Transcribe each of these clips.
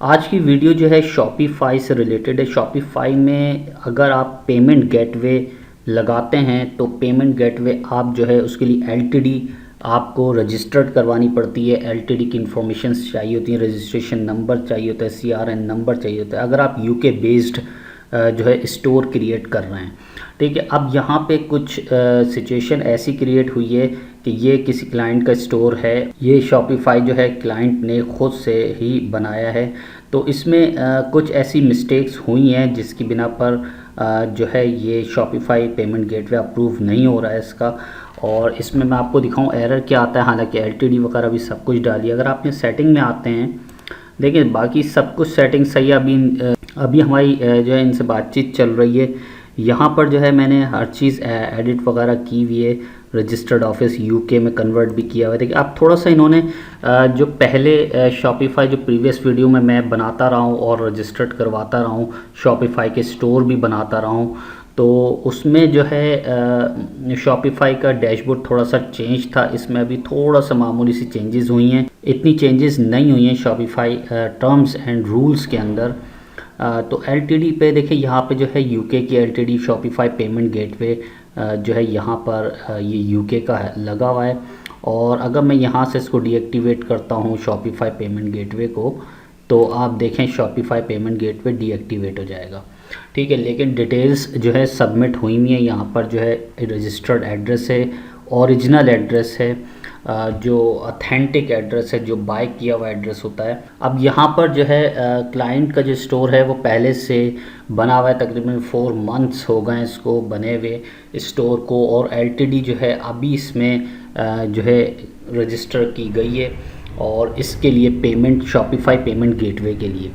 आज की वीडियो जो है शॉपिफाई से रिलेटेड है। शॉपिफाई में अगर आप पेमेंट गेटवे लगाते हैं तो पेमेंट गेटवे आप जो है उसके लिए एलटीडी आपको रजिस्टर्ड करवानी पड़ती है। एलटीडी की इन्फॉर्मेशंस चाहिए होती हैं, रजिस्ट्रेशन नंबर चाहिए होता है, सीआरएन नंबर चाहिए होता है अगर आप यूके बेस्ड जो है स्टोर क्रिएट कर रहे हैं। ठीक है, अब यहाँ पे कुछ सिचुएशन ऐसी क्रिएट हुई है कि ये किसी क्लाइंट का स्टोर है, ये शॉपिफाई जो है क्लाइंट ने खुद से ही बनाया है। तो इसमें कुछ ऐसी मिस्टेक्स हुई हैं जिसकी बिना पर जो है ये शॉपिफाई पेमेंट गेटवे अप्रूव नहीं हो रहा है इसका। और इसमें मैं आपको दिखाऊं एरर क्या आता है। हालांकि एलटीडी वगैरह भी सब कुछ डाली, अगर आप सेटिंग में आते हैं देखिए बाकी सब कुछ सेटिंग सही है। अभी हमारी जो है इनसे बातचीत चल रही है। यहाँ पर जो है मैंने हर चीज़ एडिट वगैरह की हुई है, रजिस्टर्ड ऑफिस यूके में कन्वर्ट भी किया हुआ है। देखिए अब थोड़ा सा इन्होंने जो पहले शॉपिफाई जो प्रीवियस वीडियो में मैं बनाता रहा हूँ और रजिस्टर्ड करवाता रहा हूँ, शॉपिफाई के स्टोर भी बनाता रहा हूँ, तो उसमें जो है शॉपिफाई का डैशबोर्ड थोड़ा सा चेंज था। इसमें अभी थोड़ा सा मामूली सी चेंजेस हुई हैं, इतनी चेंजेस नहीं हुई हैं शॉपिफाई टर्म्स एंड रूल्स के अंदर। तो एलटीडी पे देखिए यहाँ पे जो है यूके की एलटीडी शॉपिफाई पेमेंट गेटवे जो है यहाँ पर ये यूके का लगा हुआ है। और अगर मैं यहाँ से इसको डीएक्टिवेट करता हूँ शॉपिफाई पेमेंट गेटवे को, तो आप देखें शॉपिफाई पेमेंट गेटवे डीएक्टिवेट हो जाएगा। ठीक है, लेकिन डिटेल्स जो है सबमिट हुई हुई है। यहाँ पर जो है रजिस्टर्ड एड्रेस है, ओरिजिनल एड्रेस है, जो ऑथेंटिक एड्रेस है, जो बाय किया हुआ एड्रेस होता है। अब यहाँ पर जो है क्लाइंट का जो स्टोर है वो पहले से बना हुआ है, तकरीबन 4 मंथ्स हो गए इसको बने हुए स्टोर को। और एलटीडी जो है अभी इसमें जो है रजिस्टर की गई है और इसके लिए पेमेंट शॉपिफाई पेमेंट गेटवे के लिए।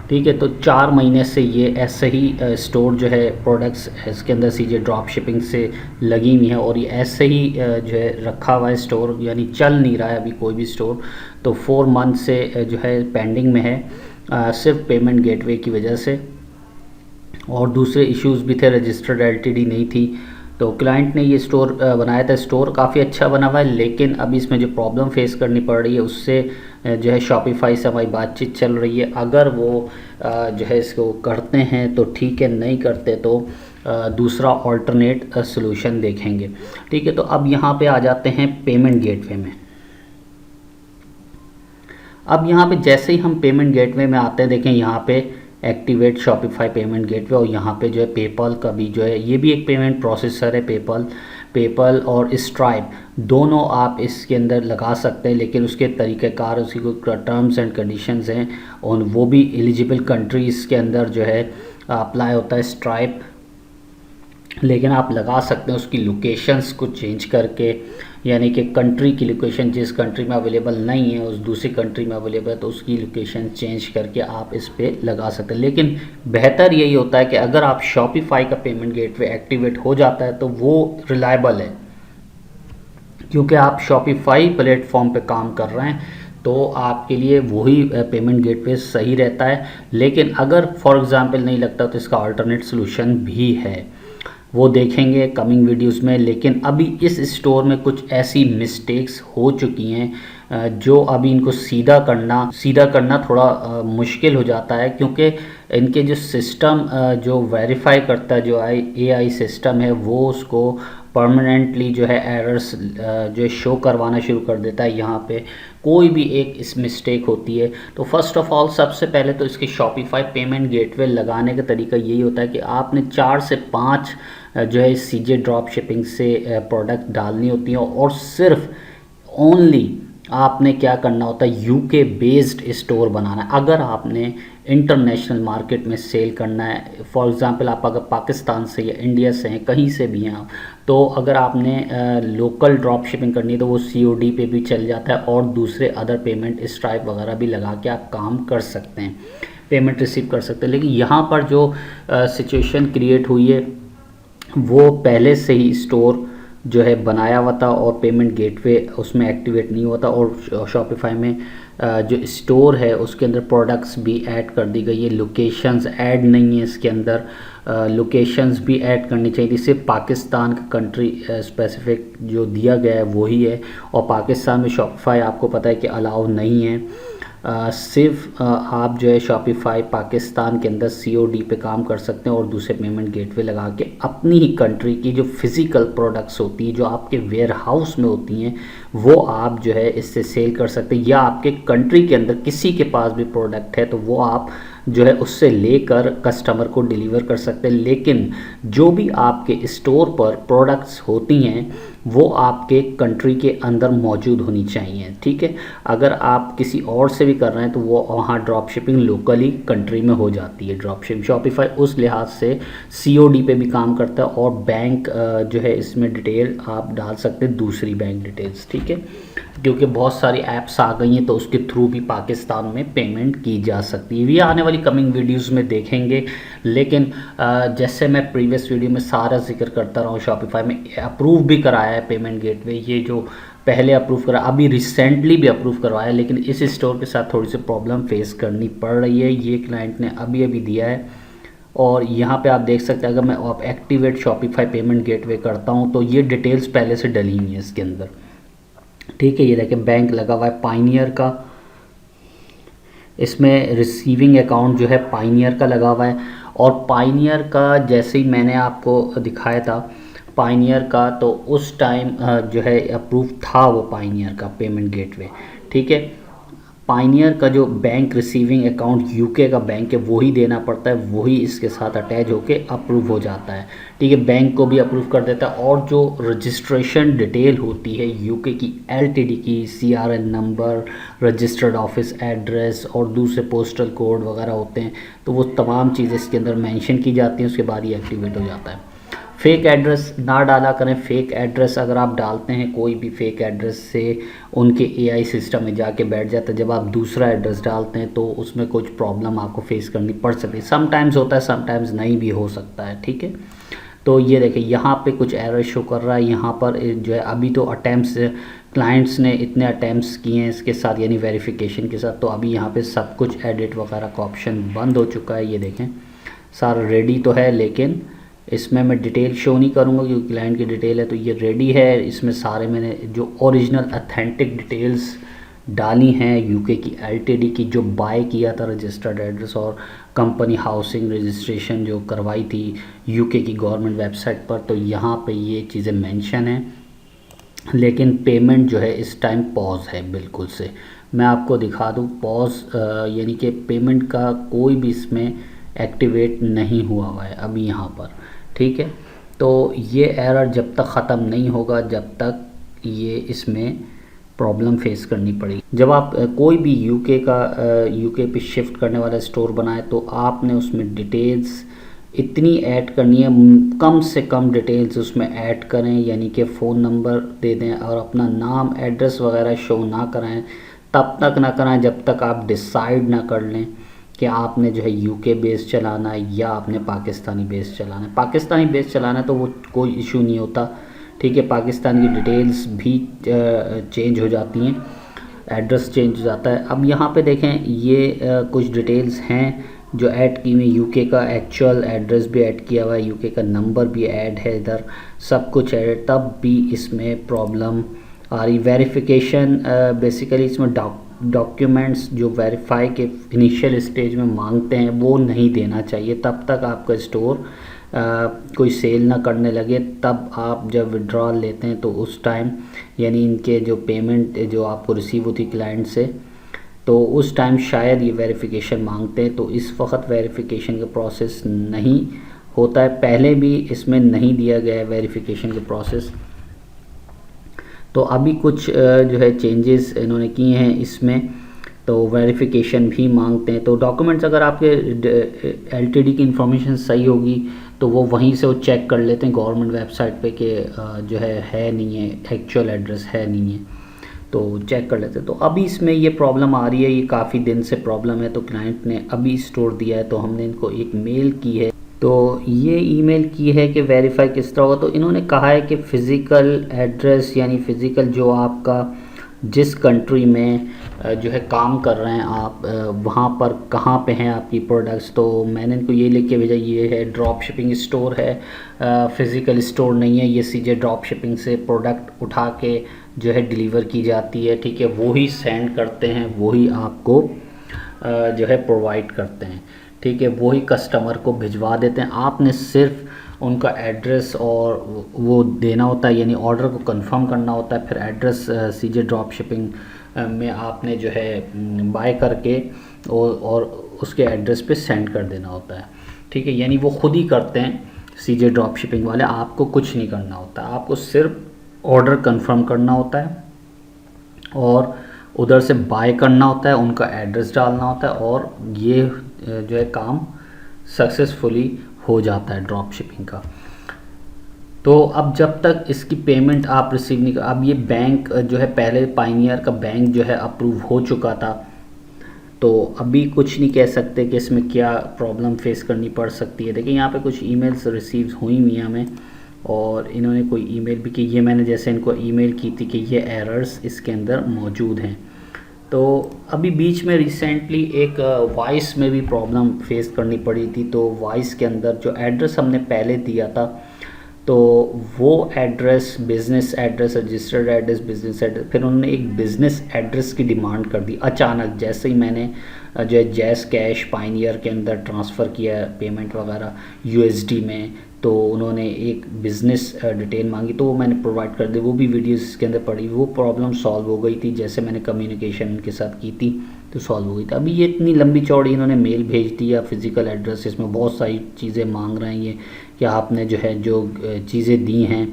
ठीक है, तो 4 महीने से ये ऐसे ही स्टोर जो है प्रोडक्ट्स इसके अंदर सीजे ड्रॉप शिपिंग से लगी हुई है और ये ऐसे ही जो है रखा हुआ है स्टोर, यानी चल नहीं रहा है अभी कोई भी स्टोर। तो 4 मंथ से जो है पेंडिंग में है सिर्फ पेमेंट गेटवे की वजह से। और दूसरे इश्यूज़ भी थे, रजिस्टर्ड एलटीडी नहीं थी। तो क्लाइंट ने ये स्टोर बनाया था, स्टोर काफ़ी अच्छा बना हुआ है, लेकिन अभी इसमें जो प्रॉब्लम फेस करनी पड़ रही है उससे जो है शॉपिफाई से हमारी बातचीत चल रही है। अगर वो जो है इसको करते हैं तो ठीक है, नहीं करते तो दूसरा ऑल्टरनेट सॉल्यूशन देखेंगे। ठीक है, तो अब यहाँ पे आ जाते हैं पेमेंट गेटवे में। अब यहाँ पे जैसे ही हम पेमेंट गेटवे में आते हैं, देखें यहाँ पे एक्टिवेट शॉपिफाई पेमेंट गेटवे, और यहाँ पे जो है पेपल का भी जो है ये भी एक पेमेंट प्रोसेसर है। पेपल और स्ट्राइप दोनों आप इसके अंदर लगा सकते हैं, लेकिन उसके तरीक़ेकार, उसकी कोई टर्म्स एंड कंडीशंस हैं और वो भी एलिजिबल कंट्रीज़ के अंदर जो है अप्लाई होता है स्ट्राइप। लेकिन आप लगा सकते हैं उसकी लोकेशंस को चेंज करके, यानी कि कंट्री की लोकेशन जिस कंट्री में अवेलेबल नहीं है उस दूसरी कंट्री में अवेलेबल है तो उसकी लोकेशन चेंज करके आप इस पे लगा सकते हैं। लेकिन बेहतर यही होता है कि अगर आप शॉपिफाई का पेमेंट गेटवे एक्टिवेट हो जाता है तो वो रिलायबल है, क्योंकि आप शॉपिफाई प्लेटफॉर्म पे काम कर रहे हैं तो आपके लिए वही पेमेंट गेटवे सही रहता है। लेकिन अगर फॉर एग्ज़ाम्पल नहीं लगता तो इसका अल्टरनेट सोल्यूशन भी है, वो देखेंगे कमिंग वीडियोस में। लेकिन अभी इस स्टोर में कुछ ऐसी मिस्टेक्स हो चुकी हैं जो अभी इनको सीधा करना थोड़ा मुश्किल हो जाता है, क्योंकि इनके जो सिस्टम जो वेरीफाई करता है, जो एआई सिस्टम है, वो उसको परमानेंटली जो है एरर्स जो शो करवाना शुरू कर देता है। यहाँ पे कोई भी एक इस मिस्टेक होती है तो फर्स्ट ऑफ ऑल सबसे पहले तो इसके शॉपिफाई पेमेंट गेटवे लगाने का तरीका यही होता है कि आपने 4 से 5 जो है सीजे ड्रॉप शिपिंग से प्रोडक्ट डालनी होती है और सिर्फ ओनली आपने क्या करना होता है, यूके बेस्ड स्टोर बनाना है। अगर आपने इंटरनेशनल मार्केट में सेल करना है, फॉर एग्ज़ाम्पल आप अगर पाकिस्तान से या इंडिया से हैं, कहीं से भी हैं आप, तो अगर आपने लोकल ड्रॉप शिपिंग करनी है तो वो सीओडी पे भी चल जाता है और दूसरे अदर पेमेंट स्ट्राइप वगैरह भी लगा के आप काम कर सकते हैं, पेमेंट रिसीव कर सकते हैं। लेकिन यहाँ पर जो सिचुएशन क्रिएट हुई है वो पहले से ही स्टोर जो है बनाया हुआ था और पेमेंट गेटवे उसमें एक्टिवेट नहीं हुआ था। और शॉपिफाई में जो स्टोर है उसके अंदर प्रोडक्ट्स भी ऐड कर दी गई है, लोकेशंस ऐड नहीं है इसके अंदर। लोकेशंस भी ऐड करनी चाहिए, सिर्फ पाकिस्तान का कंट्री स्पेसिफिक जो दिया गया है वही है। और पाकिस्तान में शॉपिफाई आपको पता है कि अलाउ नहीं है। सिर्फ आप जो है शॉपिफाई पाकिस्तान के अंदर COD पे काम कर सकते हैं और दूसरे पेमेंट गेटवे लगा के अपनी ही कंट्री की जो फिज़िकल प्रोडक्ट्स होती है जो आपके वेयर हाउस में होती हैं वो आप जो है इससे सेल कर सकते हैं, या आपके कंट्री के अंदर किसी के पास भी प्रोडक्ट है तो वो आप जो है उससे लेकर कस्टमर को डिलीवर कर सकते हैं। लेकिन जो भी आपके स्टोर पर प्रोडक्ट्स होती हैं वो आपके कंट्री के अंदर मौजूद होनी चाहिए, ठीक है। अगर आप किसी और से भी कर रहे हैं तो वो वहाँ ड्रॉप शिपिंग लोकली कंट्री में हो जाती है। ड्रॉप शिपिंग शॉपिफाई उस लिहाज से COD पे भी काम करता है और बैंक जो है इसमें डिटेल आप डाल सकते हैं, दूसरी बैंक डिटेल्स, ठीक है, क्योंकि बहुत सारी ऐप्स आ गई हैं तो उसके थ्रू भी पाकिस्तान में पेमेंट की जा सकती है। ये आने वाली कमिंग वीडियोस में देखेंगे। लेकिन जैसे मैं प्रीवियस वीडियो में सारा जिक्र करता रहा हूँ, शॉपिफाई में अप्रूव भी कराया है पेमेंट गेटवे, ये जो पहले अप्रूव करा, अभी रिसेंटली भी अप्रूव करवाया, लेकिन इस स्टोर के साथ थोड़ी सी प्रॉब्लम फेस करनी पड़ रही है। ये क्लाइंट ने अभी अभी दिया है और यहाँ पे आप देख सकते हैं अगर मैं एक्टिवेट शॉपिफाई पेमेंट गेटवे करता हूँ तो ये डिटेल्स पहले से डली हुई है इसके अंदर, ठीक है। ये देखिए बैंक लगा हुआ है पाइनियर का, इसमें रिसीविंग अकाउंट जो है पाइनियर का लगा हुआ है और पाइनियर का जैसे ही मैंने आपको दिखाया था पाइनियर का तो उस टाइम जो है अप्रूव था वो पाइनियर का पेमेंट गेटवे, ठीक है। पाइनियर का जो बैंक रिसीविंग अकाउंट UK का बैंक है वही देना पड़ता है, वही इसके साथ अटैच होके अप्रूव हो जाता है, ठीक है। बैंक को भी अप्रूव कर देता है और जो रजिस्ट्रेशन डिटेल होती है UK की LTD की, CRN number, registered office address और दूसरे पोस्टल कोड वगैरह होते हैं तो वो तमाम चीज़ें इसके अंदर मेंशन की जाती हैं, उसके बाद ये एक्टिवेट हो जाता है। फेक एड्रेस ना डाला करें। फेक एड्रेस अगर आप डालते हैं कोई भी फेक एड्रेस से उनके AI सिस्टम में जाके बैठ जाता है, जब आप दूसरा एड्रेस डालते हैं तो उसमें कुछ प्रॉब्लम आपको फेस करनी पड़ सकती है। समटाइम्स होता है, समटाइम्स नहीं भी हो सकता है, ठीक है। तो ये देखिए यहाँ पे कुछ एरर शो कर रहा है, यहाँ पर जो है अभी तो अटैम्प्ट्स क्लाइंट्स ने इतने अटैम्प्ट्स किए हैं इसके साथ यानी वेरिफिकेशन के साथ, तो अभी यहाँ पे सब कुछ एडिट वगैरह का ऑप्शन बंद हो चुका है। ये देखें सारा रेडी तो है लेकिन इसमें मैं डिटेल शो नहीं करूँगा क्योंकि क्लाइंट की डिटेल है, तो ये रेडी है। इसमें सारे मैंने जो ओरिजिनल अथेंटिक डिटेल्स डाली हैं UK की LTD की, जो बाय किया था रजिस्टर्ड एड्रेस और कंपनी हाउसिंग रजिस्ट्रेशन जो करवाई थी UK की गवर्नमेंट वेबसाइट पर, तो यहाँ पे ये चीज़ें मेंशन हैं। लेकिन पेमेंट जो है इस टाइम पॉज है बिल्कुल से। मैं आपको दिखा दूँ पॉज यानी कि पेमेंट का कोई भी इसमें एक्टिवेट नहीं हुआ है अभी यहाँ पर, ठीक है। तो ये एरर जब तक ख़त्म नहीं होगा जब तक ये इसमें प्रॉब्लम फेस करनी पड़ेगी। जब आप कोई भी UK पे शिफ्ट करने वाला स्टोर बनाए तो आपने उसमें डिटेल्स इतनी ऐड करनी है, कम से कम डिटेल्स उसमें ऐड करें, यानी कि फ़ोन नंबर दे दें और अपना नाम एड्रेस वगैरह शो ना कराएं, तब तक ना कराएं जब तक आप डिसाइड ना कर लें कि आपने जो है UK बेस चलाना है या आपने पाकिस्तानी बेस चलाना है। पाकिस्तानी बेस चलाना है तो वो कोई इशू नहीं होता, ठीक है। पाकिस्तान की डिटेल्स भी चेंज हो जाती हैं, एड्रेस चेंज हो जाता है। अब यहाँ पे देखें ये कुछ डिटेल्स हैं जो ऐड की हुई, UK का एक्चुअल एड्रेस भी ऐड किया हुआ है, UK का नंबर भी ऐड है, इधर सब कुछ ऐड, तब भी इसमें प्रॉब्लम आ रही। वेरिफिकेशन बेसिकली इसमें डॉक्यूमेंट्स जो वेरीफाई के इनिशियल स्टेज में मांगते हैं वो नहीं देना चाहिए। तब तक आपका स्टोर कोई सेल ना करने लगे, तब आप जब विड्रॉल लेते हैं तो उस टाइम यानी इनके जो पेमेंट जो आपको रिसीव होती क्लाइंट से, तो उस टाइम शायद ये वेरिफिकेशन मांगते हैं। तो इस वक्त वेरिफिकेशन का प्रोसेस नहीं होता है, पहले भी इसमें नहीं दिया गया है वेरिफिकेशन का प्रोसेस। तो अभी कुछ जो है चेंजेस इन्होंने किए हैं इसमें, तो वेरिफिकेशन भी मांगते हैं। तो डॉक्यूमेंट्स अगर आपके LTD की इंफॉर्मेशन सही होगी तो वो वहीं से वो चेक कर लेते हैं गवर्नमेंट वेबसाइट पे कि जो है नहीं है, एक्चुअल एड्रेस है नहीं है, तो चेक कर लेते हैं। तो अभी इसमें ये प्रॉब्लम आ रही है, ये काफ़ी दिन से प्रॉब्लम है, तो क्लाइंट ने अभी स्टोर दिया है, तो हमने इनको एक मेल की है। तो ये ईमेल की है कि वेरीफाई किस तरह होगा, तो इन्होंने कहा है कि फ़िज़िकल एड्रेस यानी फ़िज़िकल जो आपका जिस कंट्री में जो है काम कर रहे हैं आप, वहाँ पर कहाँ पे हैं आपकी प्रोडक्ट्स। तो मैंने इनको ये लिख के भेजा, ये है ड्रॉप शिपिंग स्टोर है, फ़िज़िकल स्टोर नहीं है, ये सीधे ड्रॉप शिपिंग से प्रोडक्ट उठा के जो है डिलीवर की जाती है, ठीक है, वो ही सेंड करते हैं, वो ही आपको जो है प्रोवाइड करते हैं, ठीक है, वो ही कस्टमर को भिजवा देते हैं। आपने सिर्फ उनका एड्रेस और वो देना होता है, यानी ऑर्डर को कंफर्म करना होता है, फिर एड्रेस सीजे ड्रॉप शिपिंग में आपने जो है बाय करके और उसके एड्रेस पे सेंड कर देना होता है, ठीक है, यानी वो खुद ही करते हैं सीजे ड्रॉप शिपिंग वाले, आपको कुछ नहीं करना होता, आपको सिर्फ ऑर्डर कंफर्म करना होता है और उधर से बाय करना होता है, उनका एड्रेस डालना होता है और ये जो है काम सक्सेसफुली हो जाता है ड्रॉप शिपिंग का। तो अब जब तक इसकी पेमेंट आप रिसीव नहीं कर, अब ये बैंक जो है पहले पायनियर का बैंक जो है अप्रूव हो चुका था, तो अभी कुछ नहीं कह सकते कि इसमें क्या प्रॉब्लम फेस करनी पड़ सकती है। देखिए यहाँ पे कुछ ईमेल्स रिसीव हुई हुई हमें और इन्होंने कोई ईमेल भी की, ये मैंने जैसे इनको ईमेल की थी कि ये एरर्स इसके अंदर मौजूद हैं। तो अभी बीच में रिसेंटली एक वॉइस में भी प्रॉब्लम फेस करनी पड़ी थी, तो वॉइस के अंदर जो एड्रेस हमने पहले दिया था तो वो address business address, registered address, business address, फिर उन्होंने एक बिज़नेस एड्रेस की डिमांड कर दी अचानक, जैसे ही मैंने जो है जैस कैश पायनियर के अंदर ट्रांसफ़र किया पेमेंट वगैरह यूएसडी में, तो उन्होंने एक बिज़नेस डिटेल मांगी, तो वो मैंने प्रोवाइड कर दी, वो भी वीडियोस के अंदर पड़ी, वो प्रॉब्लम सॉल्व हो गई थी, जैसे मैंने कम्युनिकेशन उनके साथ की थी तो सॉल्व हो गई थी। अभी ये इतनी लंबी चौड़ी इन्होंने मेल भेज दी या फिज़िकल एड्रेस, इसमें बहुत सारी चीज़ें मांग रहे हैं ये कि आपने जो है जो चीज़ें दी हैं।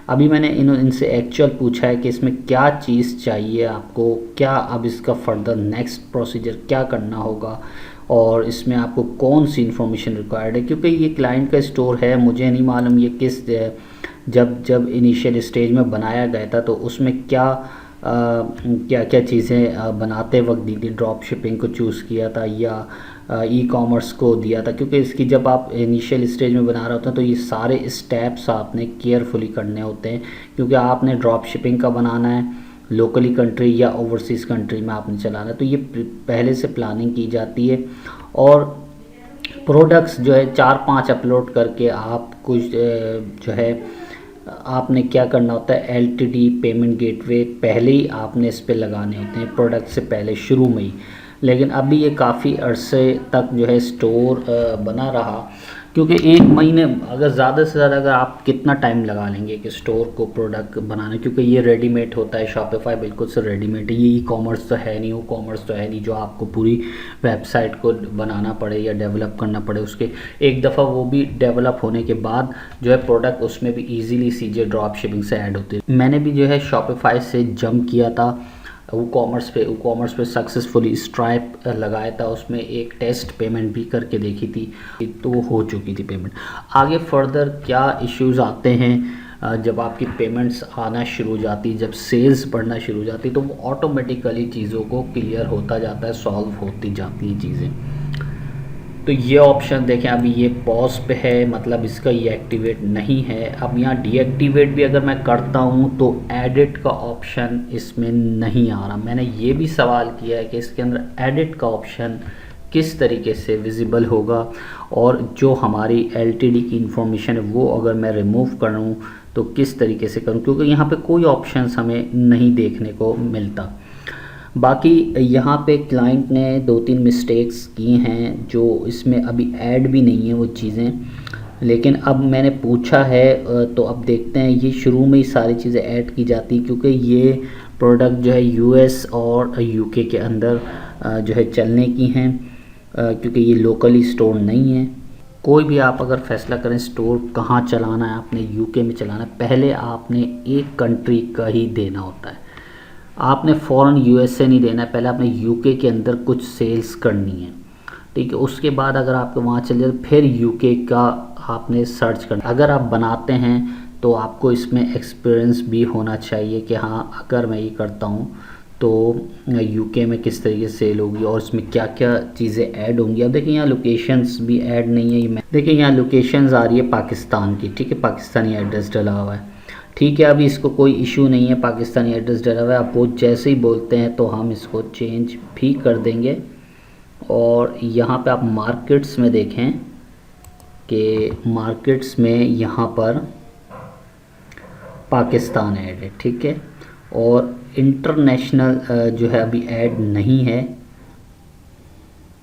अभी मैंने इनसे एक्चुअल पूछा है कि इसमें क्या चीज़ चाहिए आपको, क्या अब इसका फर्दर नेक्स्ट प्रोसीजर क्या करना होगा और इसमें आपको कौन सी इन्फॉर्मेशन रिक्वायर्ड है, क्योंकि ये क्लाइंट का स्टोर है, मुझे नहीं मालूम ये किस जब इनिशियल स्टेज में बनाया गया था तो उसमें क्या क्या क्या चीज़ें बनाते वक्त दी थी, ड्रॉप शिपिंग को चूज़ किया था या ई कॉमर्स को दिया था, क्योंकि इसकी जब आप इनिशियल स्टेज में बना रहे होते हैं तो ये सारे स्टेप्स आपने केयरफुली करने होते हैं, क्योंकि आपने ड्रॉप शिपिंग का बनाना है, लोकली कंट्री या ओवरसीज़ कंट्री में आपने चलाना है, तो ये पहले से प्लानिंग की जाती है। और प्रोडक्ट्स जो है 4-5 अपलोड करके आप कुछ जो है आपने क्या करना होता है, एलटीडी पेमेंट गेटवे पहले ही आपने इस पे लगाने होते हैं प्रोडक्ट से पहले शुरू में ही। लेकिन अभी ये काफ़ी अरसे तक जो है स्टोर बना रहा, क्योंकि 1 महीने अगर ज़्यादा से ज़्यादा अगर आप कितना टाइम लगा लेंगे कि स्टोर को प्रोडक्ट बनाने, क्योंकि ये रेडीमेड होता है, शॉपिफाई बिल्कुल से रेडीमेड है, ये ई कॉमर्स तो है नहीं, वो कॉमर्स तो है नहीं जो आपको पूरी वेबसाइट को बनाना पड़े या डेवलप करना पड़े, उसके एक दफ़ा वो भी डेवलप होने के बाद जो है प्रोडक्ट उसमें भी ईजीली सीजे ड्रॉप शिपिंग से ऐड होते हैं। मैंने भी जो है शॉपिफाई से जंप किया था वो कॉमर्स पे सक्सेसफुली स्ट्राइप लगाया था, उसमें एक टेस्ट पेमेंट भी करके देखी थी तो हो चुकी थी पेमेंट। आगे फर्दर क्या इश्यूज़ आते हैं जब आपकी पेमेंट्स आना शुरू हो जाती, जब सेल्स बढ़ना शुरू हो जाती, तो वो ऑटोमेटिकली चीज़ों को क्लियर होता जाता है, सॉल्व होती जाती हैं चीज़ें। तो ये ऑप्शन देखें अभी ये पॉज पे है, मतलब इसका ये एक्टिवेट नहीं है। अब यहाँ डीएक्टिवेट भी अगर मैं करता हूँ तो एडिट का ऑप्शन इसमें नहीं आ रहा। मैंने ये भी सवाल किया है कि इसके अंदर एडिट का ऑप्शन किस तरीके से विजिबल होगा और जो हमारी एलटीडी की इंफॉर्मेशन है वो अगर मैं रिमूव करूँ तो किस तरीके से करूँ, क्योंकि यहाँ पे कोई ऑप्शंस हमें नहीं देखने को मिलता। बाकी यहाँ पे क्लाइंट ने 2-3 मिस्टेक्स की हैं जो इसमें अभी ऐड भी नहीं है वो चीज़ें, लेकिन अब मैंने पूछा है तो अब देखते हैं। ये शुरू में ही सारी चीज़ें ऐड की जाती क्योंकि ये प्रोडक्ट जो है यूएस और यूके के अंदर जो है चलने की हैं, क्योंकि ये लोकली स्टोर नहीं है। कोई भी आप अगर फैसला करें स्टोर कहाँ चलाना है, आपने यूके में चलाना है, पहले आपने एक कंट्री का ही देना होता है। आपने फ़ौरन यूएसए नहीं देना है, पहले आपने यूके के अंदर कुछ सेल्स करनी है, ठीक है। उसके बाद अगर आपको वहाँ चल जाए फिर यूके का आपने सर्च करना। अगर आप बनाते हैं तो आपको इसमें एक्सपीरियंस भी होना चाहिए कि हाँ अगर मैं ये करता हूँ तो यूके में किस तरीके से सेल होगी और इसमें क्या क्या चीज़ें ऐड होंगी। अब देखिए यहाँ लोकेशंस भी ऐड नहीं है, देखिए यहाँ लोकेशंस आ रही है पाकिस्तान की, ठीक है, पाकिस्तानी एड्रेस डला हुआ है, ठीक है। अभी इसको कोई इशू नहीं है, पाकिस्तानी एड्रेस डला हुआ है। आप वो जैसे ही बोलते हैं तो हम इसको चेंज भी कर देंगे। और यहाँ पे आप मार्केट्स में देखें कि मार्केट्स में यहाँ पर पाकिस्तान ऐड है, ठीक है। और इंटरनेशनल जो है अभी ऐड नहीं है,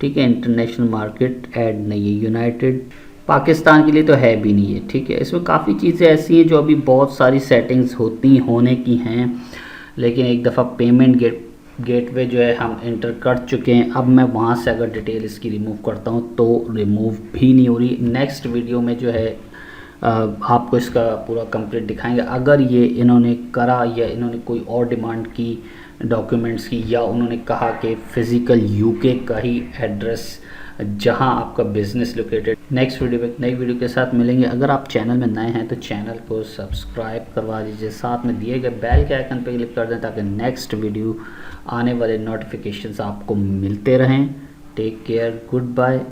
ठीक है, इंटरनेशनल मार्केट ऐड नहीं है, यूनाइटेड पाकिस्तान के लिए तो है भी नहीं है, ठीक है। इसमें काफ़ी चीज़ें ऐसी हैं जो अभी बहुत सारी सेटिंग्स होने की हैं, लेकिन एक दफ़ा पेमेंट गेटवे जो है हम इंटर कर चुके हैं। अब मैं वहाँ से अगर डिटेल इसकी रिमूव करता हूँ तो रिमूव भी नहीं हो रही। नेक्स्ट वीडियो में जो है आपको इसका पूरा कंप्लीट दिखाएंगे। अगर ये इन्होंने करा या इन्होंने कोई और डिमांड की डॉक्यूमेंट्स की, या उन्होंने कहा कि फ़िज़िकल यूके का ही एड्रेस जहां आपका बिज़नेस लोकेटेड। नेक्स्ट वीडियो में नई वीडियो के साथ मिलेंगे। अगर आप चैनल में नए हैं तो चैनल को सब्सक्राइब करवा दीजिए, साथ में दिए गए बेल के आइकन पर क्लिक कर दें ताकि नेक्स्ट वीडियो आने वाले नोटिफिकेशंस आपको मिलते रहें। Take care, good bye.